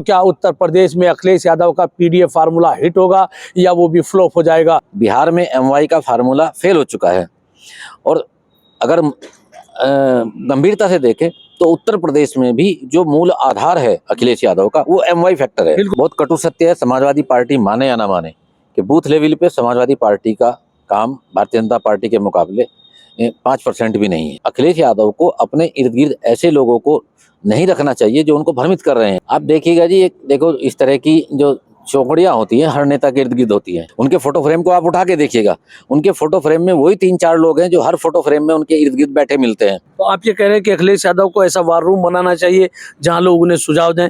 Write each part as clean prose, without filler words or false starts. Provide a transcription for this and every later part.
क्या उत्तर प्रदेश में अखिलेश यादव का पीडीए फार्मूला हिट होगा या वो भी फ्लॉप हो जाएगा? बिहार में एमवाई का फार्मूला फेल हो चुका है और अगर गंभीरता से देखें तो उत्तर प्रदेश में भी जो मूल आधार है अखिलेश यादव का वो एमवाई फैक्टर है। बहुत कटु सत्य है, समाजवादी पार्टी माने या ना माने, कि बूथ लेवल पे समाजवादी पार्टी का काम भारतीय जनता पार्टी के मुकाबले 5% भी नहीं है। अखिलेश यादव को अपने इर्द गिर्द ऐसे लोगों को नहीं रखना चाहिए जो उनको भ्रमित कर रहे हैं। आप देखिएगा जी, देखो इस तरह की जो चौकड़ियां होती हैं हर नेता के इर्द गिर्द होती हैं, उनके फोटो फ्रेम को आप उठा के देखिएगा, उनके फोटो फ्रेम में वही 3-4 लोग हैं जो हर फोटो फ्रेम में उनके इर्द गिर्द बैठे मिलते हैं। तो आप ये कह रहे हैं कि अखिलेश यादव को ऐसा वार रूम बनाना चाहिए जहां लोग उन्हें सुझाव दें,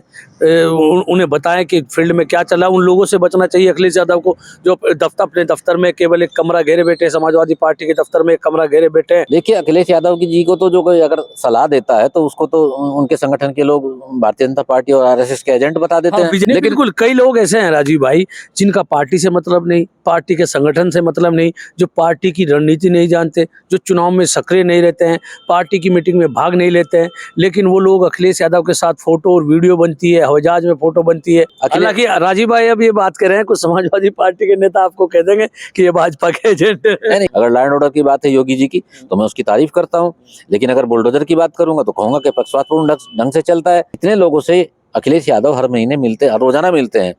उन्हें बताएं कि फील्ड में क्या चला। उन लोगों से बचना चाहिए अखिलेश यादव को जो अपने दफ्तर में केवल एक कमरा घेरे बैठे, समाजवादी पार्टी के दफ्तर में एक कमरा घेरे बैठे हैं। देखिए, अखिलेश यादव जी को तो जो कोई अगर सलाह देता है तो उसको तो उनके संगठन के लोग भारतीय जनता पार्टी और आरएसएस के एजेंट बता देते हैं। लेकिन बिल्कुल कई लोग ऐसे हैं राजीव भाई जिनका पार्टी से मतलब नहीं, पार्टी के संगठन से मतलब नहीं, जो पार्टी की रणनीति नहीं जानते, जो चुनाव में सक्रिय नहीं रहते हैं, पार्टी की मीटिंग में भाग नहीं लेते हैं, लेकिन वो लोग अखिलेश यादव के साथ फोटो और वीडियो बनती है, हवाई जहाज में फोटो बनती है। हालांकि राजीव भाई अब ये बात कर रहे हैं, कुछ समाजवादी पार्टी के नेता आपको कह देंगे कि ये भाजपा के एजेंट है। अगर लॉ एंड ऑर्डर की बात है योगी जी की तो मैं उसकी तारीफ करता हूँ, लेकिन अगर बुलडोजर की बात करूंगा तो कहूंगा कि पक्षपातपूर्ण ढंग से चलता है। इतने लोगों से अखिलेश यादव हर महीने मिलते, हर रोजाना मिलते हैं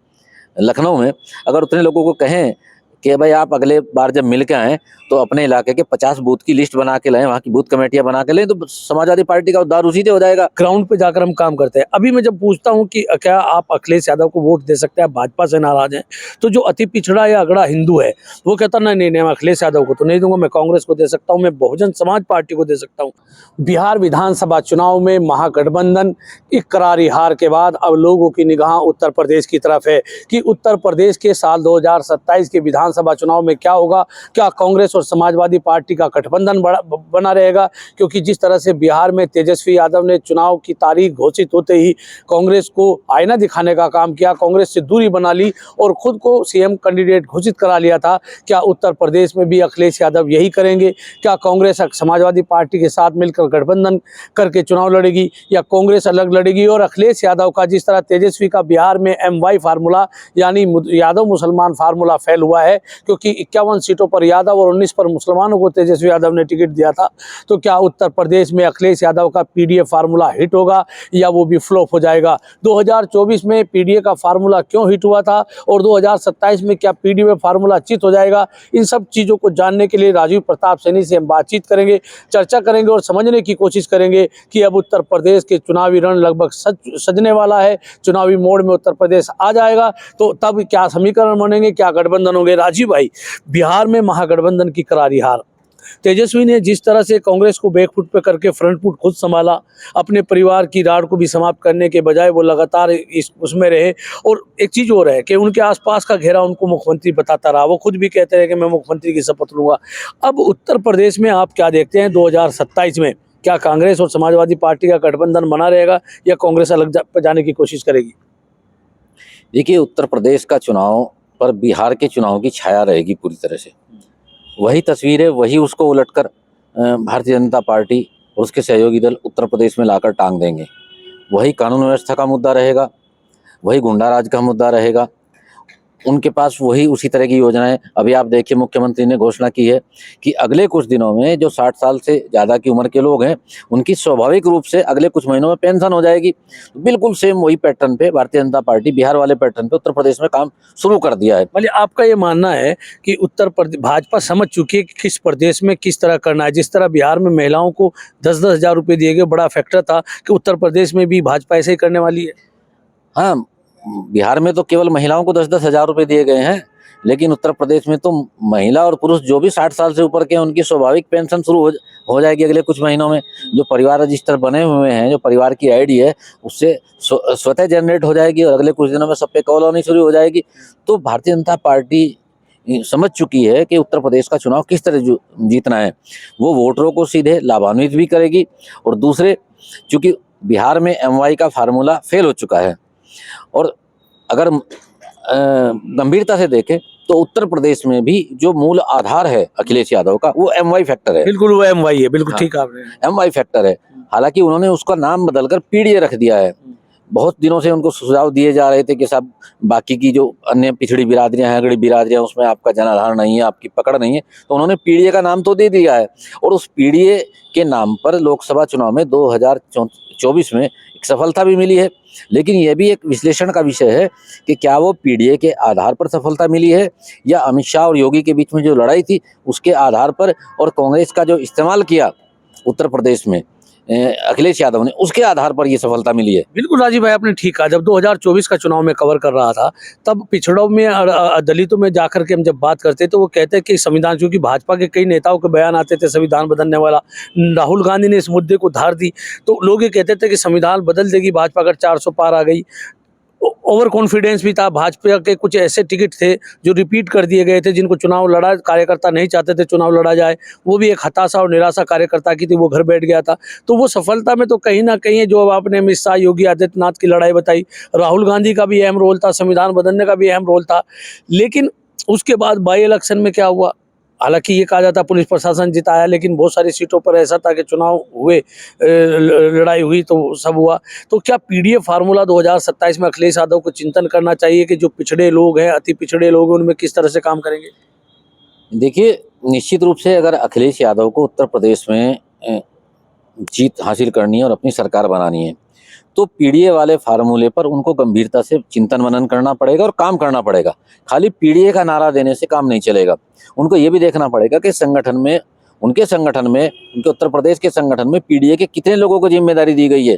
लखनऊ में। अगर उतने लोगों को कहें कि भाई आप अगले बार जब मिल के आएँ तो अपने इलाके के 50 बूथ की लिस्ट बना के लाएं, वहाँ की बूथ कमेटियां बना के लें, तो समाजवादी पार्टी का उद्धार उसी से हो जाएगा। ग्राउंड पे जाकर हम काम करते हैं। अभी मैं जब पूछता हूँ कि क्या आप अखिलेश यादव को वोट दे सकते हैं, भाजपा से नाराज हैं, तो जो अति पिछड़ा या अगड़ा हिंदू है वो कहता नहीं, मैं अखिलेश यादव को तो नहीं दूंगा, मैं कांग्रेस को दे सकता हूँ, मैं बहुजन समाज पार्टी को दे सकता हूँ। बिहार विधानसभा चुनाव में महागठबंधन की करारी हार के बाद अब लोगों की निगाह उत्तर प्रदेश की तरफ है कि उत्तर प्रदेश के साल 2027 के विधानसभा चुनाव में क्या होगा। क्या कांग्रेस और समाजवादी पार्टी का गठबंधन बना रहेगा? क्योंकि जिस तरह से बिहार में तेजस्वी यादव ने चुनाव की तारीख घोषित होते ही कांग्रेस को आईना दिखाने का काम किया, कांग्रेस से दूरी बना ली और खुद को सीएम कैंडिडेट घोषित करा लिया था। क्या उत्तर प्रदेश में भी अखिलेश यादव यही करेंगे? क्या कांग्रेस समाजवादी पार्टी के साथ मिलकर गठबंधन करके चुनाव लड़ेगी या कांग्रेस अलग लड़ेगी? और अखिलेश यादव का जिस तरह तेजस्वी का बिहार में एमवाई फार्मूला यानी यादव मुसलमान फार्मूला फेल हुआ है, क्योंकि 51 सीटों पर यादव और 19 पर मुसलमानों को तेजस्वी यादव ने टिकट दिया था। तो क्या उत्तर प्रदेश में अखिलेश यादव का पीडीए फार्मूला हिट होगा या वो भी फ्लॉप हो जाएगा? 2024 में पीडीए का फार्मूला क्यों हिट हुआ था और 2027 में क्या पीडीए फार्मूला चित हो जाएगा? इन सब चीज़ों को जानने के लिए राजीव प्रताप सैनी से हम बातचीत करेंगे, चर्चा करेंगे और समझने की कोशिश करेंगे कि अब उत्तर प्रदेश के चुनावी रण लगभग सजने वाला है, चुनावी मोड़ में उत्तर प्रदेश आ जाएगा, तो तब क्या समीकरण बनेंगे, क्या गठबंधन होंगे? राजीव भाई, बिहार में महागठबंधन की करारी हार, तेजस्वी ने जिस तरह से कांग्रेस को बैकफुट पे करके फ्रंट फुट खुद संभाला, अपने परिवार की राड़ को भी समाप्त करने के बजाय वो लगातार उसमें रहे। और एक चीज़ और है कि उनके आसपास का घेरा उनको मुख्यमंत्री बताता रहा, वो खुद भी कहते रहे कि मैं मुख्यमंत्री की शपथ लूँगा। अब उत्तर प्रदेश में आप क्या देखते हैं 2027 में, क्या कांग्रेस और समाजवादी पार्टी का गठबंधन बना रहेगा या कांग्रेस अलग जाने की कोशिश करेगी? देखिए, उत्तर प्रदेश का चुनाव पर बिहार के चुनाव की छाया रहेगी पूरी तरह से। वही तस्वीर है, वही उसको उलटकर भारतीय जनता पार्टी और उसके सहयोगी दल उत्तर प्रदेश में लाकर टांग देंगे। वही कानून व्यवस्था का मुद्दा रहेगा, वही गुंडाराज का मुद्दा रहेगा, उनके पास वही उसी तरह की योजनाएं। अभी आप देखिए, मुख्यमंत्री ने घोषणा की है कि अगले कुछ दिनों में जो 60 साल से ज़्यादा की उम्र के लोग हैं उनकी स्वाभाविक रूप से अगले कुछ महीनों में पेंशन हो जाएगी। बिल्कुल सेम वही पैटर्न पे भारतीय जनता पार्टी बिहार वाले पैटर्न पे उत्तर प्रदेश में काम शुरू कर दिया है। मतलब आपका ये मानना है कि उत्तर प्रदेश भाजपा समझ चुकी है कि किस प्रदेश में किस तरह करना है। जिस तरह बिहार में महिलाओं को 10-10 हज़ार रुपये दिए गए, बड़ा फैक्टर था, कि उत्तर प्रदेश में भी भाजपा ऐसे ही करने वाली है। हाँ, बिहार में तो केवल महिलाओं को 10-10 हज़ार रुपये दिए गए हैं, लेकिन उत्तर प्रदेश में तो महिला और पुरुष जो भी 60 साल से ऊपर के हैं उनकी स्वाभाविक पेंशन शुरू हो जाएगी अगले कुछ महीनों में। जो परिवार रजिस्टर बने हुए हैं, जो परिवार की आईडी है, उससे स्वतः जनरेट हो जाएगी और अगले कुछ दिनों में सब पे कॉल होनी शुरू हो जाएगी। तो भारतीय जनता पार्टी समझ चुकी है कि उत्तर प्रदेश का चुनाव किस तरह जीतना है। वो वोटरों को सीधे लाभान्वित भी करेगी और दूसरे, चूँकि बिहार में एमवाई का फार्मूला फेल हो चुका है और अगर गंभीरता से देखें तो उत्तर प्रदेश में भी जो मूल आधार है अखिलेश यादव का वो एमवाई फैक्टर है। बिल्कुल वो एमवाई है, बिल्कुल ठीक आपने एमवाई फैक्टर है। हालांकि उन्होंने उसका नाम बदलकर पीडीए रख दिया है। बहुत दिनों से उनको सुझाव दिए जा रहे थे कि साहब बाकी की जो अन्य पिछड़ी बिरादरियां हैं, अगड़ी बिरादरियां, उसमें आपका जनाधार नहीं है, आपकी पकड़ नहीं है, तो उन्होंने पीडीए का नाम तो दे दिया है। और उस पीडीए के नाम पर लोकसभा चुनाव में 2024 में एक सफलता भी मिली है। लेकिन यह भी एक विश्लेषण का विषय है कि क्या वो पीडीए के आधार पर सफलता मिली है या अमित शाह और योगी के बीच में जो लड़ाई थी उसके आधार पर, और कांग्रेस का जो इस्तेमाल किया उत्तर प्रदेश में अखिलेश यादव ने, उसके आधार पर ये सफलता मिली है। बिल्कुल राजीव भाई, आपने ठीक कहा। जब 2024 का चुनाव में कवर कर रहा था, तब पिछड़ों में और दलितों में जाकर के हम जब बात करते तो वो कहते हैं कि संविधान, क्योंकि भाजपा के कई नेताओं के बयान आते थे संविधान बदलने वाला, राहुल गांधी ने इस मुद्दे को धार दी, तो लोग ये कहते थे कि संविधान बदल देगी भाजपा अगर 400 पार आ गई। ओवर कॉन्फिडेंस भी था। भाजपा के कुछ ऐसे टिकट थे जो रिपीट कर दिए गए थे, जिनको चुनाव लड़ा कार्यकर्ता नहीं चाहते थे चुनाव लड़ा जाए। वो भी एक हताशा और निराशा कार्यकर्ता की थी, वो घर बैठ गया था। तो वो सफलता में तो कहीं ना कहीं, जो अब आपने अमित शाह योगी आदित्यनाथ की लड़ाई बताई, राहुल गांधी का भी अहम रोल था, संविधान बदलने का भी अहम रोल था। लेकिन उसके बाद बाई इलेक्शन में क्या हुआ? हालांकि ये कहा जाता पुलिस प्रशासन जिताया, लेकिन बहुत सारी सीटों पर ऐसा था कि चुनाव हुए, लड़ाई हुई तो सब हुआ। तो क्या पीडीए फार्मूला 2027 में अखिलेश यादव को चिंतन करना चाहिए कि जो पिछड़े लोग हैं, अति पिछड़े लोग हैं, उनमें किस तरह से काम करेंगे? देखिए, निश्चित रूप से अगर अखिलेश यादव को उत्तर प्रदेश में जीत हासिल करनी है और अपनी सरकार बनानी है, तो पीडीए वाले फार्मूले पर उनको गंभीरता से चिंतन मनन करना पड़ेगा और काम करना पड़ेगा। खाली पीडीए का नारा देने से काम नहीं चलेगा। उनको ये भी देखना पड़ेगा कि उनके उत्तर प्रदेश के संगठन में पीडीए के कितने लोगों को जिम्मेदारी दी गई है।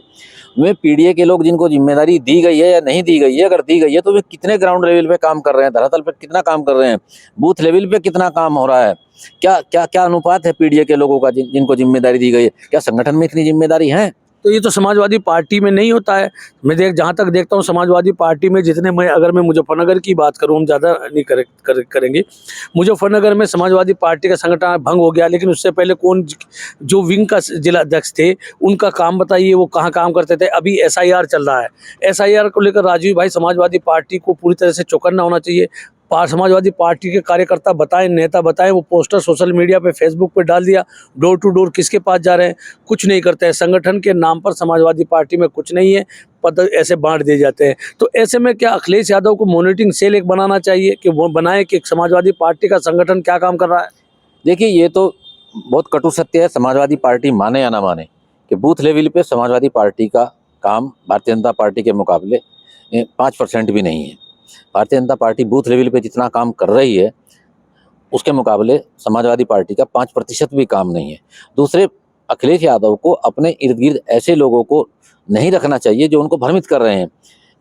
वे पीडीए के लोग जिनको जिम्मेदारी दी गई है या नहीं दी गई है, अगर दी गई है तो वे कितने ग्राउंड लेवल पे काम कर रहे हैं, धरातल पे कितना काम कर रहे हैं, बूथ लेवल पे कितना काम हो रहा है, क्या क्या क्या अनुपात है पीडीए के लोगों का जिनको जिम्मेदारी दी गई है, क्या संगठन में इतनी जिम्मेदारी है? तो ये तो समाजवादी पार्टी में नहीं होता है। जहाँ तक देखता हूँ समाजवादी पार्टी में जितने, अगर मैं मुजफ्फरनगर की बात करूँ, हम ज़्यादा नहीं करेंगे। मुजफ्फरनगर में समाजवादी पार्टी का संगठन भंग हो गया, लेकिन उससे पहले जो विंग का जिला अध्यक्ष थे, उनका काम बताइए, वो कहाँ काम करते थे। अभी एसआईआर चल रहा है। एसआईआर को लेकर राजीव भाई, समाजवादी पार्टी को पूरी तरह से चौकन्ना होना चाहिए। समाजवादी पार्टी के कार्यकर्ता बताएं, नेता बताएं, वो पोस्टर सोशल मीडिया पे, फेसबुक पे डाल दिया, डोर टू डोर किसके पास जा रहे हैं, कुछ नहीं करते हैं। संगठन के नाम पर समाजवादी पार्टी में कुछ नहीं है, पद ऐसे बांट दिए जाते हैं। तो ऐसे में क्या अखिलेश यादव को मॉनिटरिंग सेल एक बनाना चाहिए कि वो बनाए कि समाजवादी पार्टी का संगठन क्या काम कर रहा है? देखिए, ये तो बहुत कटु सत्य है, समाजवादी पार्टी माने या ना माने, कि बूथ लेवल पे समाजवादी पार्टी का काम भारतीय जनता पार्टी के मुकाबले 5% भी नहीं है। Bharatiya Janata party booth level पे जितना काम कर रही है, उसके मुकाबले समाजवादी पार्टी का 5% भी काम नहीं है। दूसरे, अखिलेश यादव को अपने इर्द गिर्द ऐसे लोगों को नहीं रखना चाहिए जो उनको भ्रमित कर रहे हैं।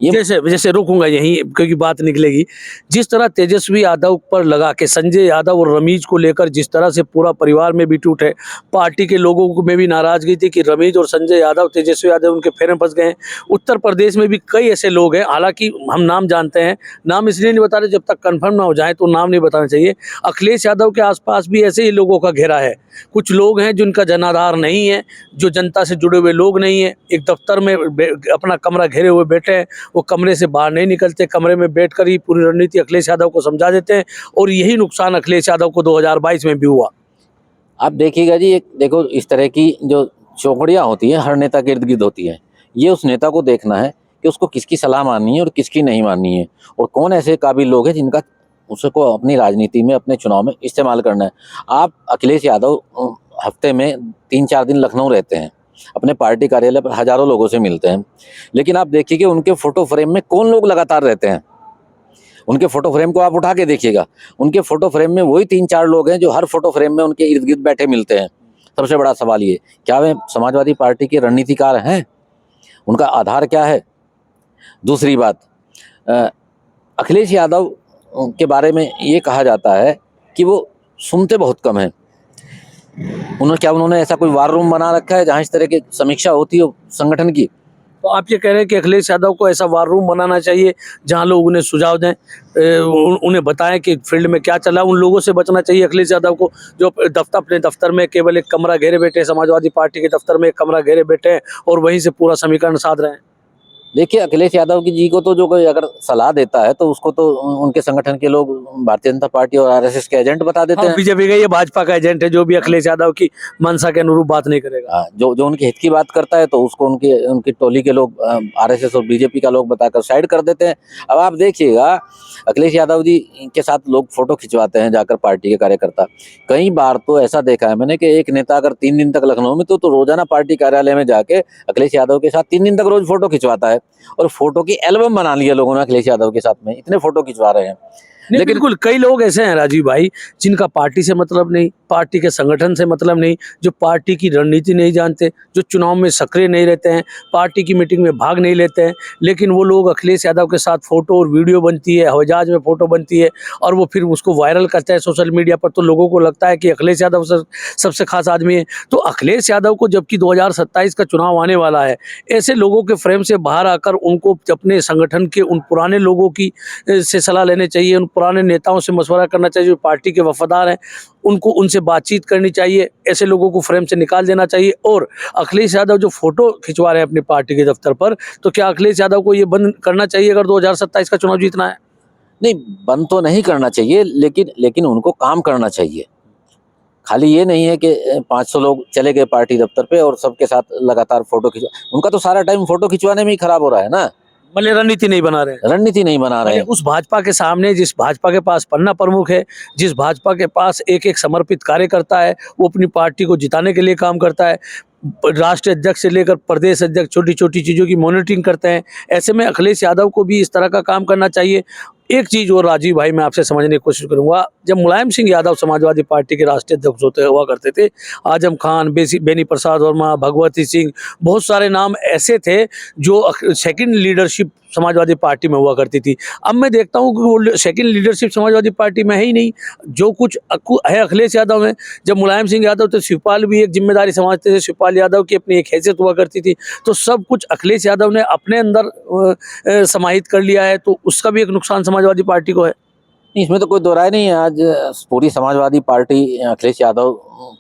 जैसे रुकूंगा यहीं, क्योंकि बात निकलेगी। जिस तरह तेजस्वी यादव पर लगा के संजय यादव और रमीज को लेकर जिस तरह से पूरा परिवार में भी टूट है, पार्टी के लोगों में भी नाराजगी थी कि रमीज और संजय यादव, तेजस्वी यादव उनके फेरे में फंस गए हैं। उत्तर प्रदेश में भी कई ऐसे लोग हैं, हालांकि हम नाम जानते हैं, नाम इसलिए नहीं बता रहे, जब तक कन्फर्म ना हो जाए तो नाम नहीं बताना चाहिए। अखिलेश यादव के आसपास भी ऐसे ही लोगों का घेरा है। कुछ लोग हैं जिनका जनाधार नहीं है, जो जनता से जुड़े हुए लोग नहीं है, एक दफ्तर में अपना कमरा घेरे हुए बैठे हैं, वो कमरे से बाहर नहीं निकलते, कमरे में बैठकर ही पूरी रणनीति अखिलेश यादव को समझा देते हैं। और यही नुकसान अखिलेश यादव को 2022 में भी हुआ। आप देखिएगा जी, देखो, इस तरह की जो चौकड़ियाँ होती हैं हर नेता के इर्द गिर्द होती हैं। ये उस नेता को देखना है कि उसको किसकी सलाह माननी है और किसकी नहीं माननी है, और कौन ऐसे काबिल लोग हैं जिनका उसको अपनी राजनीति में, अपने चुनाव में इस्तेमाल करना है। आप अखिलेश यादव हफ्ते में 3-4 दिन लखनऊ रहते हैं, अपने पार्टी कार्यालय पर हजारों लोगों से मिलते हैं, लेकिन आप देखिए कि उनके फोटो फ्रेम में कौन लोग लगातार रहते हैं। उनके फोटो फ्रेम को आप उठा के देखिएगा, उनके फोटो फ्रेम में वही 3-4 लोग हैं जो हर फोटो फ्रेम में उनके इर्द गिर्द बैठे मिलते हैं। सबसे बड़ा सवाल ये, क्या वे समाजवादी पार्टी के रणनीतिकार हैं? उनका आधार क्या है? दूसरी बात, अखिलेश यादव के बारे में ये कहा जाता है कि वो सुनते बहुत कम हैं। उन्होंने ऐसा कोई वार रूम बना रखा है जहाँ इस तरह की समीक्षा होती हो संगठन की? तो आप ये कह रहे हैं कि अखिलेश यादव को ऐसा वार रूम बनाना चाहिए जहां लोग उन्हें सुझाव दें, उन्हें बताएं कि फील्ड में क्या चला। उन लोगों से बचना चाहिए अखिलेश यादव को जो अपने दफ्तर में केवल एक कमरा घेरे बैठे, समाजवादी पार्टी के दफ्तर में एक कमरा घेरे बैठे हैं और वहीं से पूरा समीकरण साध रहे हैं। देखिए अखिलेश यादव जी को तो जो कोई अगर सलाह देता है तो उसको तो उनके संगठन के लोग भारतीय जनता पार्टी और आरएसएस के एजेंट बता देते हैं। बीजेपी का ये भाजपा का एजेंट है जो भी अखिलेश यादव की मंशा के अनुरूप बात नहीं करेगा। हाँ, जो जो उनके हित की बात करता है तो उसको उनकी उनकी टोली के लोग आरएसएस और बीजेपी का लोग बताकर साइड कर देते हैं। अब आप देखिएगा अखिलेश यादव जी के साथ लोग फोटो खिंचवाते हैं जाकर, पार्टी के कार्यकर्ता। कई बार तो ऐसा देखा है मैंने कि एक नेता अगर 3 दिन तक लखनऊ में तो रोजाना पार्टी कार्यालय में जाके अखिलेश यादव के साथ 3 दिन तक रोज फोटो खिंचवाता है, और फोटो की एल्बम बना लिया लोगों ने अखिलेश यादव के साथ में, इतने फोटो खिंचवा रहे हैं। लेकिन बिल्कुल कई लोग ऐसे हैं राजीव भाई जिनका पार्टी से मतलब नहीं, पार्टी के संगठन से मतलब नहीं, जो पार्टी की रणनीति नहीं जानते, जो चुनाव में सक्रिय नहीं रहते हैं, पार्टी की मीटिंग में भाग नहीं लेते हैं, लेकिन वो लोग अखिलेश यादव के साथ फोटो और वीडियो बनती है, हवाई जहाज में फोटो बनती है और वो फिर उसको वायरल करते हैं सोशल मीडिया पर, तो लोगों को लगता है कि अखिलेश यादव सबसे खास आदमी है। तो अखिलेश यादव को जबकि 2027 का चुनाव आने वाला है, ऐसे लोगों के फ्रेम से बाहर आकर उनको अपने संगठन के उन पुराने लोगों की से सलाह लेने चाहिए, उन पुराने नेताओं से मशवरा करना चाहिए जो पार्टी के वफादार हैं, उनको उनसे बातचीत करनी चाहिए, ऐसे लोगों को फ्रेम से निकाल देना चाहिए। और अखिलेश यादव जो फोटो खिंचवा रहे हैं अपनी पार्टी के दफ्तर पर, तो क्या अखिलेश यादव को ये बंद करना चाहिए अगर 2027 का चुनाव जीतना है? नहीं, बंद तो नहीं करना चाहिए, लेकिन उनको काम करना चाहिए। खाली ये नहीं है कि 500 लोग चले गए पार्टी दफ्तर पे और सबके साथ लगातार फोटो खिंचवा, उनका तो सारा टाइम फोटो खिंचवाने में ही खराब हो रहा है ना। मतलब रणनीति नहीं बना रहे हैं। रणनीति नहीं बना रहे हैं। उस भाजपा के सामने, जिस भाजपा के पास पन्ना प्रमुख है, जिस भाजपा के पास एक एक समर्पित कार्यकर्ता है, वो अपनी पार्टी को जिताने के लिए काम करता है, राष्ट्रीय अध्यक्ष से लेकर प्रदेश अध्यक्ष छोटी छोटी चीज़ों की मॉनिटरिंग करते हैं, ऐसे में अखिलेश यादव को भी इस तरह का काम करना चाहिए। एक चीज़ और राजीव भाई मैं आपसे समझने की कोशिश करूंगा, जब मुलायम सिंह यादव समाजवादी पार्टी के राष्ट्रीय अध्यक्ष होते हुआ करते थे, आजम खान, बेनी प्रसाद वर्मा, भगवती सिंह, बहुत सारे नाम ऐसे थे जो सेकंड लीडरशिप समाजवादी पार्टी में हुआ करती थी। अब मैं देखता हूँ कि वो सेकंड लीडरशिप समाजवादी पार्टी में है ही नहीं, जो कुछ है अखिलेश यादव में। जब मुलायम सिंह यादव थे, शिवपाल भी एक जिम्मेदारी समझते थे, शिवपाल यादव की अपनी एक हैसियत हुआ करती थी, तो सब कुछ अखिलेश यादव ने अपने अंदर समाहित कर लिया है, तो उसका भी एक नुकसान समाजवादी पार्टी को है। नहीं, इसमें तो कोई दो राय नहीं है। आज पूरी समाजवादी पार्टी अखिलेश यादव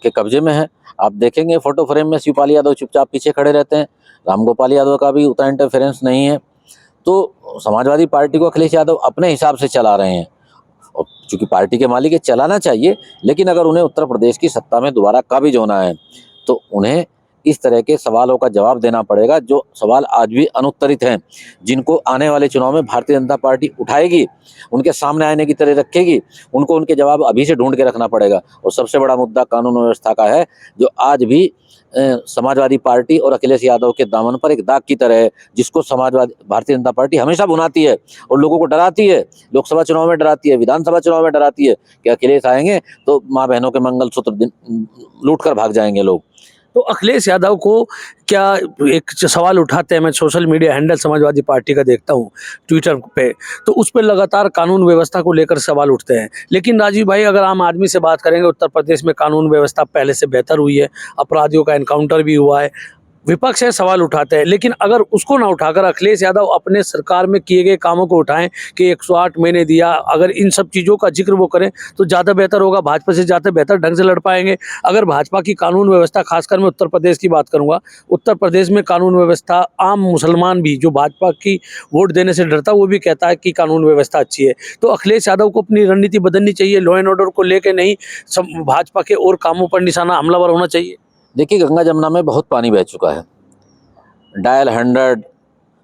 के कब्जे में है। आप देखेंगे फोटो फ्रेम में शिवपाल यादव चुपचाप पीछे खड़े रहते हैं, रामगोपाल यादव का भी उतना इंटरफेरेंस नहीं है। तो समाजवादी पार्टी को अखिलेश यादव अपने हिसाब से चला रहे हैं, और चूंकि पार्टी के मालिक है चलाना चाहिए, लेकिन अगर उन्हें उत्तर प्रदेश की सत्ता में दोबारा काबिज होना है तो उन्हें इस तरह के सवालों का जवाब देना पड़ेगा, जो सवाल आज भी अनुत्तरित हैं, जिनको आने वाले चुनाव में भारतीय जनता पार्टी उठाएगी, उनके सामने आने की तरह रखेगी, उनको उनके जवाब अभी से ढूंढ के रखना पड़ेगा। और सबसे बड़ा मुद्दा कानून व्यवस्था का है, जो आज भी समाजवादी पार्टी और अखिलेश यादव के दामन पर एक दाग की तरह है, जिसको भारतीय जनता पार्टी हमेशा भुनाती है और लोगों को डराती है। लोकसभा चुनाव में डराती है, विधानसभा चुनाव में डराती है कि अखिलेश आएंगे तो माँ बहनों के मंगलसूत्र लूट कर भाग जाएंगे लोग। तो अखिलेश यादव को क्या एक सवाल उठाते हैं, मैं social media handle Samajwadi party का देखता हूँ ट्विटर पे, तो उस पर लगातार कानून व्यवस्था को लेकर सवाल उठते हैं। लेकिन राजीव भाई अगर आम आदमी से बात करेंगे, उत्तर प्रदेश में कानून व्यवस्था पहले से बेहतर हुई है, अपराधियों का एनकाउंटर भी हुआ है, विपक्ष है सवाल उठाते हैं, लेकिन अगर उसको ना उठाकर अखिलेश यादव अपने सरकार में किए गए कामों को उठाएं कि 108 महीने दिया, अगर इन सब चीज़ों का जिक्र वो करें तो ज़्यादा बेहतर होगा, भाजपा से ज़्यादा बेहतर ढंग से लड़ पाएंगे। अगर भाजपा की कानून व्यवस्था, खासकर मैं उत्तर प्रदेश की बात करूंगा, उत्तर प्रदेश में कानून व्यवस्था, आम मुसलमान भी जो भाजपा की वोट देने से डरता वो भी कहता है कि कानून व्यवस्था अच्छी है, तो अखिलेश यादव को अपनी रणनीति बदलनी चाहिए, लॉ एंड ऑर्डर को लेकर नहीं, भाजपा के और कामों पर निशाना हमलावर होना चाहिए। देखिए, गंगा जमुना में बहुत पानी बह चुका है। डायल 100,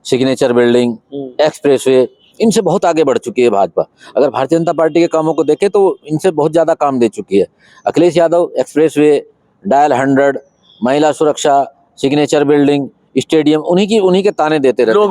सिग्नेचर बिल्डिंग, एक्सप्रेसवे, इनसे बहुत आगे बढ़ चुकी है भाजपा। अगर भारतीय जनता पार्टी के कामों को देखें तो इनसे बहुत ज़्यादा काम दे चुकी है। अखिलेश यादव एक्सप्रेसवे, डायल 100, महिला सुरक्षा, सिग्नेचर बिल्डिंग, स्टेडियम, उन्हीं के ताने देते रहते हैं।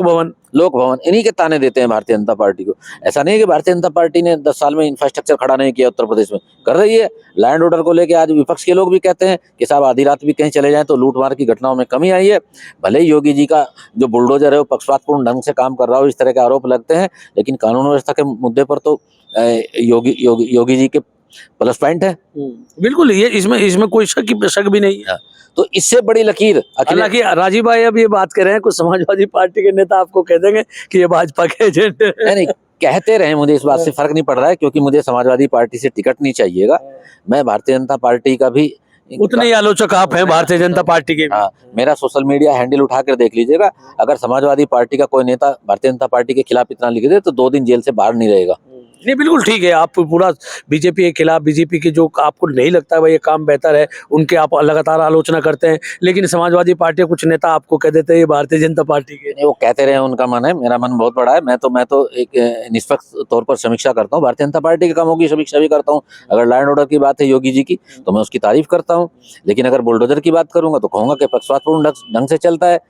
लोक भवन इन्हीं के ताने देते हैं भारतीय जनता पार्टी को। ऐसा नहीं है कि भारतीय जनता पार्टी ने 10 साल में इंफ्रास्ट्रक्चर खड़ा नहीं किया, उत्तर प्रदेश में कर रही है। लैंड ऑर्डर को लेकर आज विपक्ष के लोग भी कहते हैं कि साहब आधी रात भी कहीं चले जाएं तो लूटमार की घटनाओं में कमी आई है। भले ही योगी जी का जो बुलडोजर है वो पक्षपातपूर्ण ढंग से काम कर रहा हो, इस तरह के आरोप लगते हैं, लेकिन कानून व्यवस्था के मुद्दे पर तो योगी जी के प्लस पॉइंट है। बिल्कुल, ये इसमें कोई शक भी नहीं है। तो इससे बड़ी लकीर, हालांकि राजीव भाई अब ये बात कर रहे हैं, कुछ समाजवादी पार्टी के नेता आपको कह देंगे कि ये भाजपा के एजेंट है। नहीं, कहते रहे, मुझे इस बात से फर्क नहीं पड़ रहा है, क्योंकि मुझे समाजवादी पार्टी से टिकट नहीं चाहिएगा। मैं भारतीय जनता पार्टी का भी उतने ही आलोचक आप हैं भारतीय जनता पार्टी के भी। हाँ, मेरा सोशल मीडिया हैंडल उठा कर देख लीजिएगा। अगर समाजवादी पार्टी का कोई नेता भारतीय जनता पार्टी के खिलाफ इतना लिख दे तो 2 दिन जेल से बाहर नहीं रहेगा। नहीं, बिल्कुल ठीक है। आप पूरा बीजेपी के खिलाफ, बीजेपी के जो आपको नहीं लगता है भाई ये काम बेहतर है, उनके आप लगातार आलोचना करते हैं, लेकिन समाजवादी पार्टी के कुछ नेता आपको कह देते हैं ये भारतीय जनता पार्टी के। नहीं, वो कहते रहे, उनका मन है, मेरा मन बहुत बड़ा है। मैं तो एक निष्पक्ष तौर पर समीक्षा करता हूँ, भारतीय जनता पार्टी के कामों की समीक्षा भी करता हूँ। अगर लॉ एंड ऑर्डर की बात है योगी जी की तो मैं उसकी तारीफ करता हूँ, लेकिन अगर बुलडोजर की बात करूंगा तो कहूंगा कि पक्षपातपूर्ण ढंग से चलता है।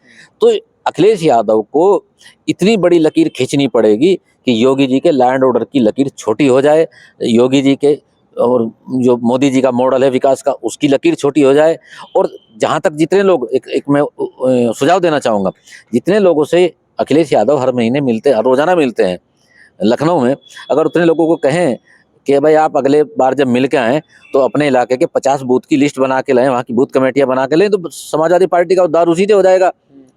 तो अखिलेश यादव को इतनी बड़ी लकीर खींचनी पड़ेगी कि योगी जी के लॉ एंड ऑर्डर की लकीर छोटी हो जाए, योगी जी के और जो मोदी जी का मॉडल है विकास का उसकी लकीर छोटी हो जाए। और जहां तक जितने लोग एक मैं सुझाव देना चाहूंगा, जितने लोगों से अखिलेश यादव हर महीने मिलते, हर रोजाना मिलते हैं लखनऊ में, अगर उतने लोगों को कहें कि भाई आप अगले बार जब मिल के आएँ तो अपने इलाके के 50 बूथ की लिस्ट बना के लाएं, वहाँ की बूथ कमेटियां बना के लें, तो समाजवादी पार्टी का उद्धार उसी से हो जाएगा।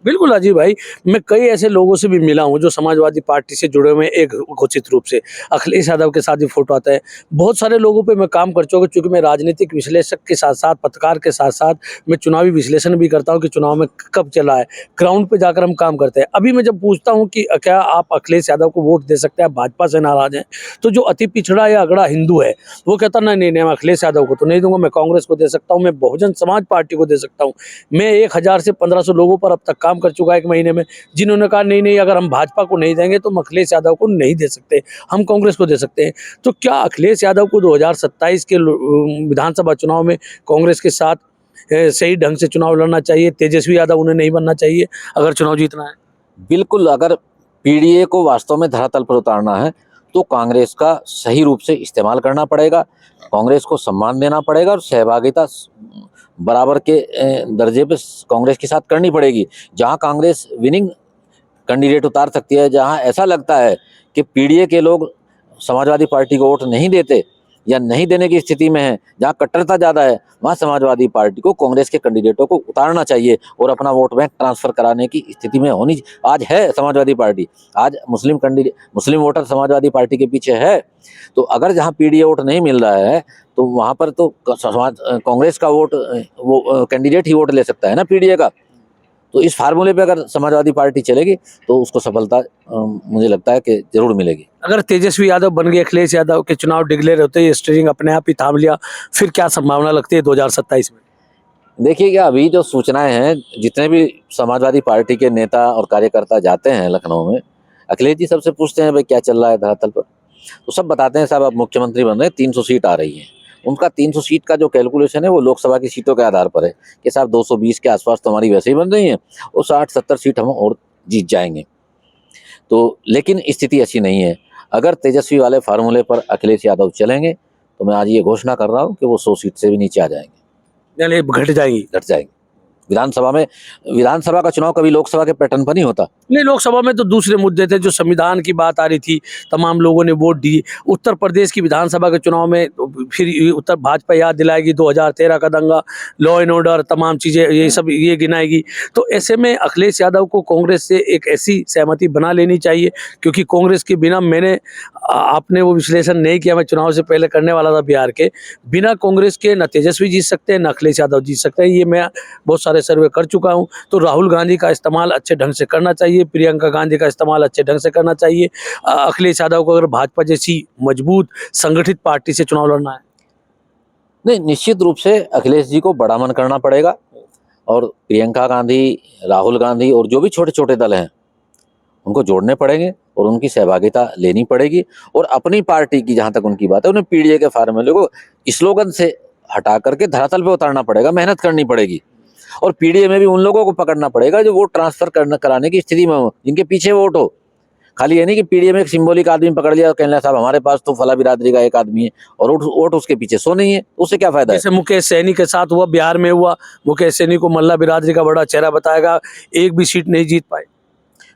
बिल्कुल अजीब भाई, मैं कई ऐसे लोगों से भी मिला हूं जो समाजवादी पार्टी से जुड़े हुए हैं, एक घोषित रूप से अखिलेश यादव के साथ भी फोटो आता है। बहुत सारे लोगों पे मैं काम कर चुका हूं, क्योंकि मैं राजनीतिक विश्लेषक के साथ साथ, पत्रकार के साथ साथ मैं चुनावी विश्लेषण भी करता हूं कि चुनाव में कब चला है। ग्राउंड पे जाकर हम काम करते हैं। अभी मैं जब पूछता हूँ कि क्या आप अखिलेश यादव को वोट दे सकते हैं, भाजपा से नाराज हैं, तो जो अति पिछड़ा या अगड़ा हिंदू है वो कहता नहीं नहीं नहीं, मैं अखिलेश यादव को तो नहीं दूंगा, मैं कांग्रेस को दे सकता हूँ, मैं बहुजन समाज पार्टी को दे सकता हूँ। मैं 1000 से 1500 लोगों पर अब तक काम कर चुका है एक महीने में, जिन्होंने कहा नहीं नहीं, अगर हम भाजपा को नहीं देंगे तो हम अखिलेश यादव को नहीं दे सकते, हम कांग्रेस को दे सकते हैं। तो क्या अखिलेश यादव को 2027 के विधानसभा चुनाव में कांग्रेस के साथ सही ढंग से चुनाव लड़ना चाहिए? तेजस्वी यादव उन्हें नहीं बनना चाहिए अगर चुनाव जीतना है? बिल्कुल, अगर पीडीए को वास्तव में धरातल पर उतारना है तो कांग्रेस का सही रूप से इस्तेमाल करना पड़ेगा, कांग्रेस को सम्मान देना पड़ेगा और सहभागिता बराबर के दर्जे पे कांग्रेस के साथ करनी पड़ेगी। जहां कांग्रेस विनिंग कैंडिडेट उतार सकती है, जहां ऐसा लगता है कि पीडीए के लोग समाजवादी पार्टी को वोट नहीं देते या नहीं देने की स्थिति में है, जहां कट्टरता ज़्यादा है, वहां समाजवादी पार्टी को कांग्रेस के कैंडिडेटों को उतारना चाहिए और अपना वोट बैंक ट्रांसफर कराने की स्थिति में होनी आज है समाजवादी पार्टी। आज मुस्लिम वोटर समाजवादी पार्टी के पीछे है। तो अगर जहां पीडीए वोट नहीं मिल रहा है तो वहां पर तो कांग्रेस का वोट वो कैंडिडेट ही वोट ले सकता है ना पीडीए का। तो इस फार्मूले पे अगर समाजवादी पार्टी चलेगी तो उसको सफलता मुझे लगता है कि जरूर मिलेगी। अगर तेजस्वी यादव बन गए, अखिलेश यादव के चुनाव डिक्लेयर होते ही स्टीयरिंग अपने आप ही थाम लिया, फिर क्या संभावना लगती है 2027 में? देखिए क्या अभी जो सूचनाएं हैं, जितने भी समाजवादी पार्टी के नेता और कार्यकर्ता जाते हैं लखनऊ में, अखिलेश जी सबसे पूछते हैं भाई क्या चल रहा है धरातल पर, तो सब बताते हैं साहब आप मुख्यमंत्री बन रहे हैं, 300 सीट आ रही है। उनका 300 सीट का जो कैलकुलेशन है वो लोकसभा की सीटों के आधार पर है कि साहब 220 के आसपास तो हमारी वैसे ही बन रही है और 60-70 सीट हम और जीत जाएंगे। तो लेकिन स्थिति ऐसी नहीं है। अगर तेजस्वी वाले फार्मूले पर अखिलेश यादव चलेंगे तो मैं आज ये घोषणा कर रहा हूँ कि वो 100 सीट से भी नीचे आ जाएंगे, यानी घट जाएंगी। घट जाएंगे। विधानसभा का चुनाव कभी लोकसभा के पैटर्न पर नहीं होता। नहीं, लोकसभा में तो दूसरे मुद्दे थे, जो संविधान की बात आ रही थी, तमाम लोगों ने वोट दिए। उत्तर प्रदेश की विधानसभा के चुनाव में फिर उत्तर भाजपा याद दिलाएगी 2013 का दंगा, लॉ एंड ऑर्डर, तमाम चीज़ें ये सब ये गिनाएगी। तो ऐसे में अखिलेश यादव को कांग्रेस से एक ऐसी सहमति बना लेनी चाहिए, क्योंकि कांग्रेस के बिना आपने वो विश्लेषण नहीं किया, मैं चुनाव से पहले करने वाला था बिहार के, बिना कांग्रेस के न तेजस्वी जीत सकते हैं न अखिलेश यादव जीत सकते हैं। ये मैं बहुत सारे सर्वे कर चुका हूँ। तो राहुल गांधी का इस्तेमाल अच्छे ढंग से करना चाहिए, प्रियंका गांधी का इस्तेमाल अच्छे ढंग से करना चाहिए। अखिलेश यादव को अगर भाजपा जैसी मजबूत संगठित पार्टी से चुनाव लड़ना है, नहीं, निश्चित रूप से अखिलेश जी को बड़ा मन करना पड़ेगा और प्रियंका गांधी, राहुल गांधी और जो भी छोटे छोटे दल हैं उनको जोड़ने पड़ेंगे और उनकी सहभागिता लेनी पड़ेगी। और अपनी पार्टी की जहां तक उनकी बात है, उन्हें पीडीए के फार्मूले को स्लोगन से हटा करके धरातल पे उतारना पड़ेगा, मेहनत करनी पड़ेगी। और पीडीए में भी उन लोगों को पकड़ना पड़ेगा जो वोट ट्रांसफर कराने की स्थिति में हो, जिनके पीछे वोट हो। खाली ये नहीं कि पीडीए में एक सिंबॉलिक आदमी पकड़ लिया और कहने लगा साहब हमारे पास तो फला बिरादरी का एक आदमी है और वोट उसके पीछे सो नहीं है, उससे क्या फायदा है। जैसे मुकेश सहनी के साथ हुआ, बिहार में हुआ, मुकेश सहनी को मल्ला बिरादरी का बड़ा चेहरा बताएगा, एक भी सीट नहीं जीत पाए।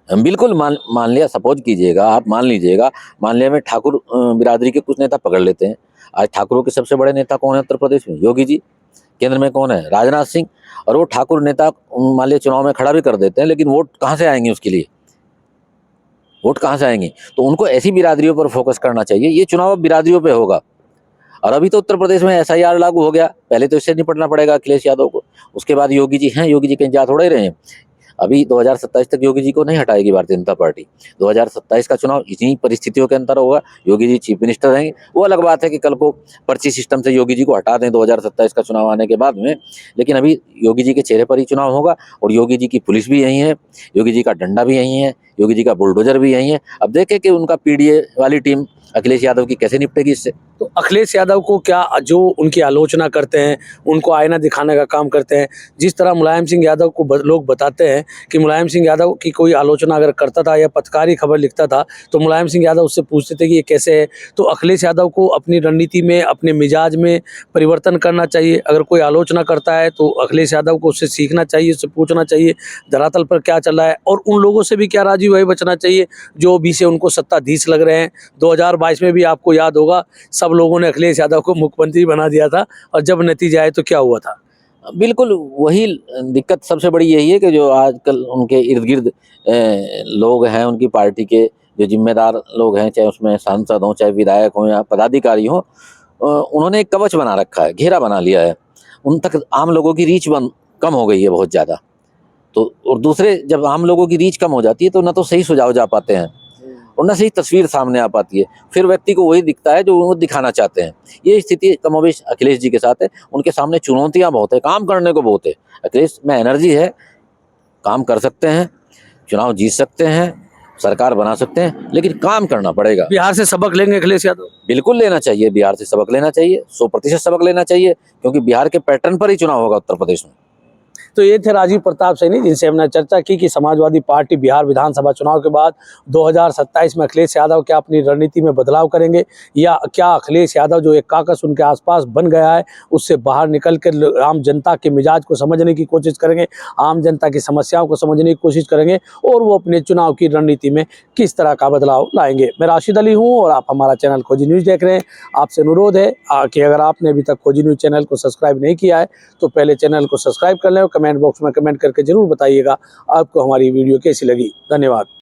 हम बिल्कुल मान लिया, सपोज कीजिएगा, आप मान लीजिएगा, मान लिया में ठाकुर बिरादरी के कुछ नेता पकड़ लेते हैं। आज ठाकुरों के सबसे बड़े नेता कौन है उत्तर प्रदेश में? योगी जी। केंद्र में कौन है? राजनाथ सिंह। और वो ठाकुर नेता मान लिया चुनाव में खड़ा भी कर देते हैं, लेकिन वोट कहाँ से आएंगे उसके लिए? वोट कहाँ से आएंगे? तो उनको ऐसी बिरादरियों पर फोकस करना चाहिए। ये चुनाव अब बिरादरियों पे होगा। और अभी तो उत्तर प्रदेश में SIR लागू हो गया, पहले तो इससे निपटना पड़ेगा अखिलेश यादव को। उसके बाद योगी जी हैं, योगी जी कहीं जा थोड़ा ही रहे हैं। अभी 2027 तक योगी जी को नहीं हटाएगी भारतीय जनता पार्टी। 2027 का चुनाव इन्हीं परिस्थितियों के अंदर होगा, योगी जी चीफ मिनिस्टर रहेंगे। वो अलग बात है कि कल को पर्ची सिस्टम से योगी जी को हटा दें 2027 का चुनाव आने के बाद में, लेकिन अभी योगी जी के चेहरे पर ही चुनाव होगा। और योगी जी की पुलिस भी यही है, योगी जी का डंडा भी यही है, योगी जी का बुलडोजर भी यही है। अब देखें कि उनका PDA वाली टीम अखिलेश यादव की कैसे निपटेगी इससे। तो अखिलेश यादव को क्या जो उनकी आलोचना करते हैं, उनको आईना दिखाने का काम करते हैं, जिस तरह मुलायम सिंह यादव को लोग बताते हैं कि मुलायम सिंह यादव की कोई आलोचना अगर करता था या पत्रकारी खबर लिखता था तो मुलायम सिंह यादव उससे पूछते थे कि ये कैसे है। तो अखिलेश यादव को अपनी रणनीति में, अपने मिजाज में परिवर्तन करना चाहिए। अगर कोई आलोचना करता है तो अखिलेश यादव को उससे सीखना चाहिए, उससे पूछना चाहिए धरातल पर क्या चल रहा है, और उन लोगों से भी क्या राजी भाई बचना चाहिए जो अभी से उनको सत्ताधीश लग रहे हैं। 2022 में भी आपको याद होगा सब लोगों ने अखिलेश यादव को मुख्यमंत्री बना दिया था, और जब नतीजा आए तो क्या हुआ था। बिल्कुल वही दिक्कत सबसे बड़ी यही है कि जो आजकल उनके इर्द गिर्द लोग हैं, उनकी पार्टी के जो जिम्मेदार लोग हैं, चाहे उसमें सांसद हों, चाहे विधायक हों या पदाधिकारी हों, उन्होंने एक कवच बना रखा है, घेरा बना लिया है। उन तक आम लोगों की रीच कम हो गई है बहुत ज़्यादा। तो और दूसरे, जब आम लोगों की रीच कम हो जाती है तो ना तो सही सुझाव जा पाते हैं और ना सही तस्वीर सामने आ पाती है। फिर व्यक्ति को वही दिखता है जो वो दिखाना चाहते हैं। ये स्थिति कमोबेश अखिलेश जी के साथ है। उनके सामने चुनौतियां बहुत है, काम करने को बहुत है। अखिलेश में एनर्जी है, काम कर सकते हैं, चुनाव जीत सकते हैं, सरकार बना सकते हैं, लेकिन काम करना पड़ेगा। बिहार से सबक लेंगे अखिलेश यादव? बिल्कुल लेना चाहिए, बिहार से सबक लेना चाहिए, 100% सबक लेना चाहिए, क्योंकि बिहार के पैटर्न पर ही चुनाव होगा उत्तर प्रदेश में। तो ये थे राजीव प्रताप सैनी, जिनसे हमने चर्चा की कि समाजवादी पार्टी बिहार विधानसभा चुनाव के बाद 2027 में अखिलेश यादव क्या अपनी रणनीति में बदलाव करेंगे, या क्या अखिलेश यादव जो एक काकस उनके आसपास बन गया है उससे बाहर निकल कर आम जनता के मिजाज को समझने की कोशिश करेंगे, आम जनता की समस्याओं को समझने की कोशिश करेंगे, और वो अपने चुनाव की रणनीति में किस तरह का बदलाव लाएंगे। मैं राशिद अली हूँ और आप हमारा चैनल खोजी न्यूज़ देख रहे हैं। आपसे अनुरोध है कि अगर आपने अभी तक खोजी न्यूज़ चैनल को सब्सक्राइब नहीं किया है तो पहले चैनल को सब्सक्राइब कर लें और कमेंट बॉक्स में कमेंट करके जरूर बताइएगा आपको हमारी वीडियो कैसी लगी। धन्यवाद।